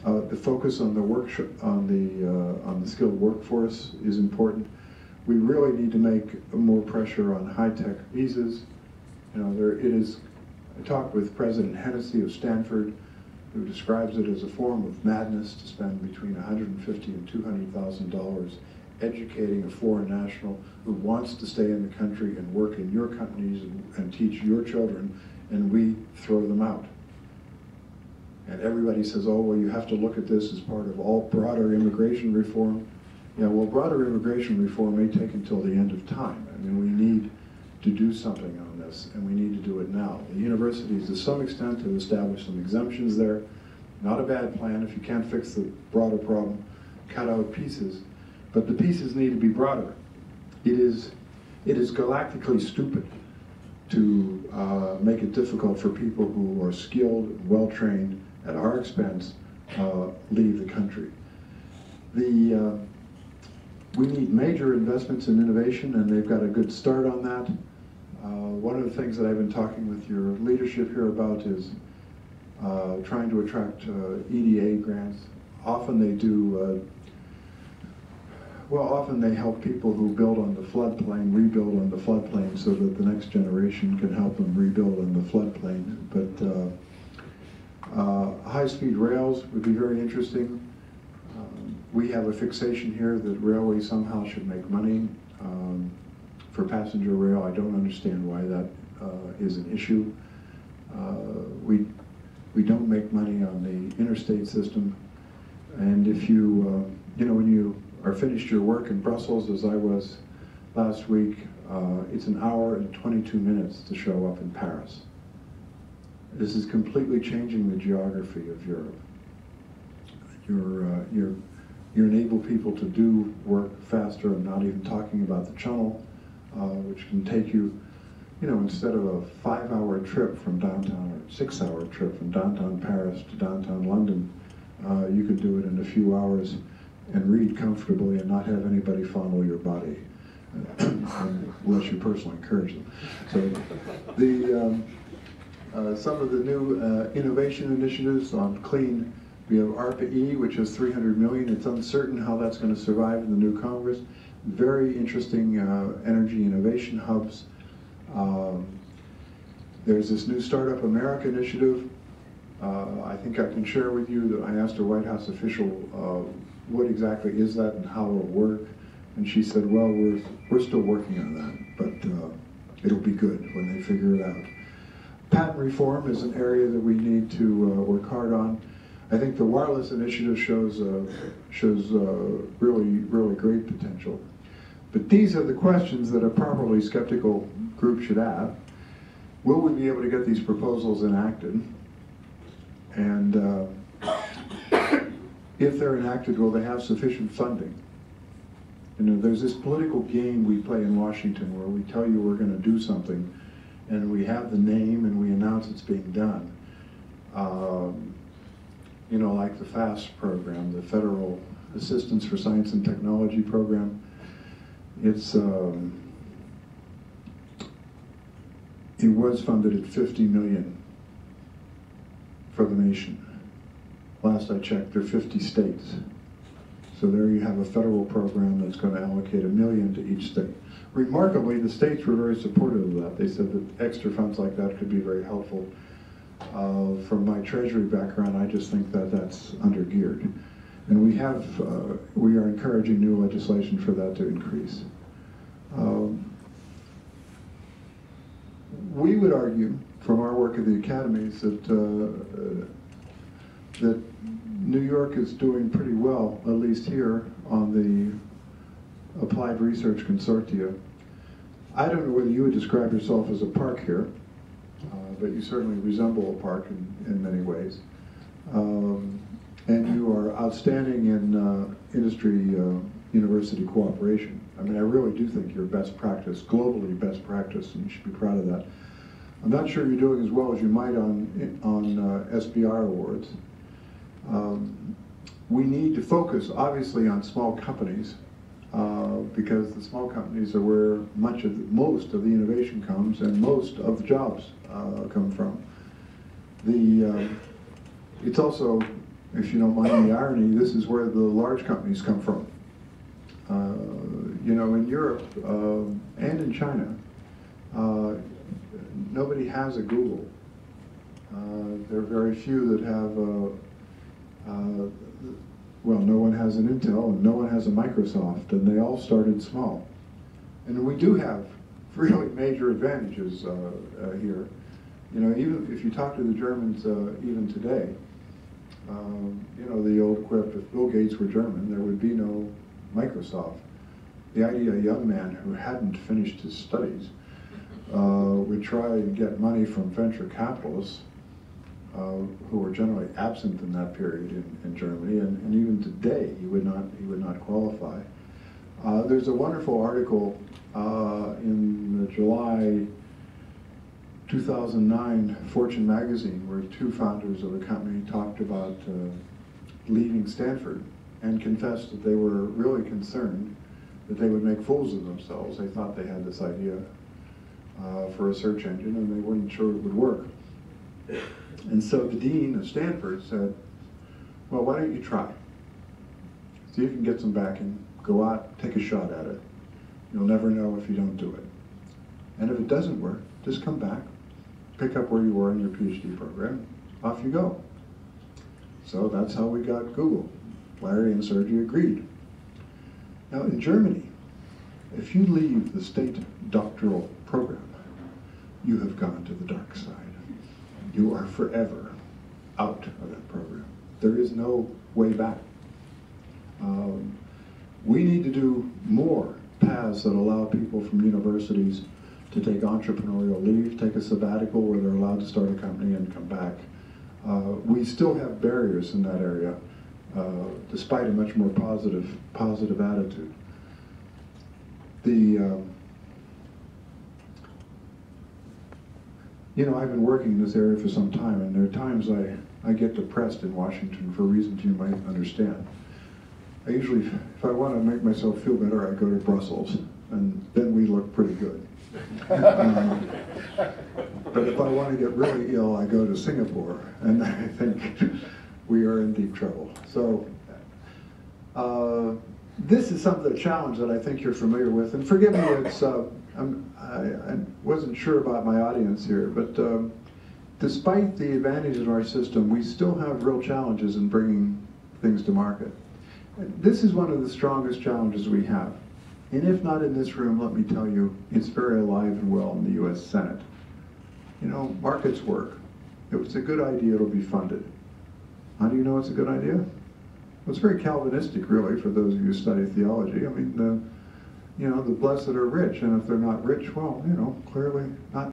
The focus on the on the skilled workforce is important. We really need to make more pressure on high-tech visas. You know, I talked with President Hennessy of Stanford, who describes it as a form of madness to spend between $150,000 and $200,000 educating a foreign national who wants to stay in the country and work in your companies and teach your children, and we throw them out. And everybody says, oh, well, you have to look at this as part of all broader immigration reform. Yeah, well, broader immigration reform may take until the end of time. I mean, we need to do something on this, and we need to do it now. The universities, to some extent, have established some exemptions there. Not a bad plan. If you can't fix the broader problem, cut out pieces. But the pieces need to be broader. It is galactically stupid to make it difficult for people who are skilled and well-trained at our expense leave the country. We need major investments in innovation, and they've got a good start on that. One of the things that I've been talking with your leadership here about is trying to attract EDA grants. Often they do, often they help people who build on the floodplain rebuild on the floodplain so that the next generation can help them rebuild on the floodplain. But high-speed rails would be very interesting. We have a fixation here that railways somehow should make money for passenger rail. I don't understand why that is an issue. We don't make money on the interstate system. And if you, when you are finished your work in Brussels, as I was last week, it's an hour and 22 minutes to show up in Paris. This is completely changing the geography of Europe. You enable people to do work faster. I'm not even talking about the channel, which can take you, instead of a 5-hour trip from downtown or 6-hour trip from downtown Paris to downtown London, you could do it in a few hours and read comfortably and not have anybody follow your body, unless you personally encourage them. So some of the new innovation initiatives on clean. We have ARPA-E, which is $300 million. It's uncertain how that's going to survive in the new Congress. Very interesting energy innovation hubs. There's this new Startup America initiative. I think I can share with you that I asked a White House official, what exactly is that and how it'll work? And she said, well, we're still working on that, but it'll be good when they figure it out. Patent reform is an area that we need to work hard on. I think the wireless initiative shows really great potential. But these are the questions that a properly skeptical group should have. Will we be able to get these proposals enacted? And if they're enacted, will they have sufficient funding? There's this political game we play in Washington where we tell you we're going to do something, and we have the name and we announce it's being done. Like the FAST program, the Federal Assistance for Science and Technology program. It was funded at $50 million for the nation. Last I checked, there are 50 states. So there you have a federal program that's going to allocate $1 million to each state. Remarkably, the states were very supportive of that. They said that extra funds like that could be very helpful. From my Treasury background, I just think that that's undergeared. And we are encouraging new legislation for that to increase. We would argue, from our work at the Academies, that New York is doing pretty well, at least here, on the Applied Research Consortia. I don't know whether you would describe yourself as a park here, but you certainly resemble a park in many ways. And you are outstanding in industry-university cooperation. I mean, I really do think you're best practice, globally best practice, and you should be proud of that. I'm not sure you're doing as well as you might on SBIR awards. We need to focus, obviously, on small companies, because the small companies are where most of the innovation comes and most of the jobs come from. It's also if you don't mind the irony, this is where the large companies come from. You know, in Europe and in China, nobody has a Google. There are very few that have, well, no one has an Intel and no one has a Microsoft, and they all started small. And we do have really major advantages here. You know, even if you talk to the Germans even today, you know, the old quip, if Bill Gates were German, there would be no Microsoft. The idea a young man who hadn't finished his studies would try and get money from venture capitalists who were generally absent in that period in Germany, and even today he would not qualify. There's a wonderful article in the July 2009 Fortune magazine where two founders of a company talked about leaving Stanford and confessed that they were really concerned that they would make fools of themselves. They thought they had this idea for a search engine and they weren't sure it would work. And so the dean of Stanford said, well, why don't you try? See if you can get some backing, go out, take a shot at it. You'll never know if you don't do it. And if it doesn't work, just come back, pick up where you were in your PhD program, off you go. So that's how we got Google. Larry and Sergey agreed. Now in Germany, if you leave the state doctoral program, you have gone to the dark side. You are forever out of that program. There is no way back. We need to do more paths that allow people from universities to take entrepreneurial leave, take a sabbatical where they're allowed to start a company and come back. We still have barriers in that area, despite a much more positive attitude. You know, I've been working in this area for some time, and there are times I get depressed in Washington for reasons you might understand. I usually, if I want to make myself feel better, I go to Brussels, and then we look pretty good. But if I want to get really ill, I go to Singapore, and I think we are in deep trouble. So this is a challenge that I think you're familiar with, and forgive me, it's I wasn't sure about my audience here, but despite the advantages of our system, we still have real challenges in bringing things to market. This is one of the strongest challenges we have. And if not in this room, let me tell you, it's very alive and well in the US Senate. You know, markets work. If it's a good idea, it'll be funded. How do you know it's a good idea? Well, it's very Calvinistic, really, for those of you who study theology. I mean, you know, the blessed are rich, and if they're not rich, well, you know, clearly not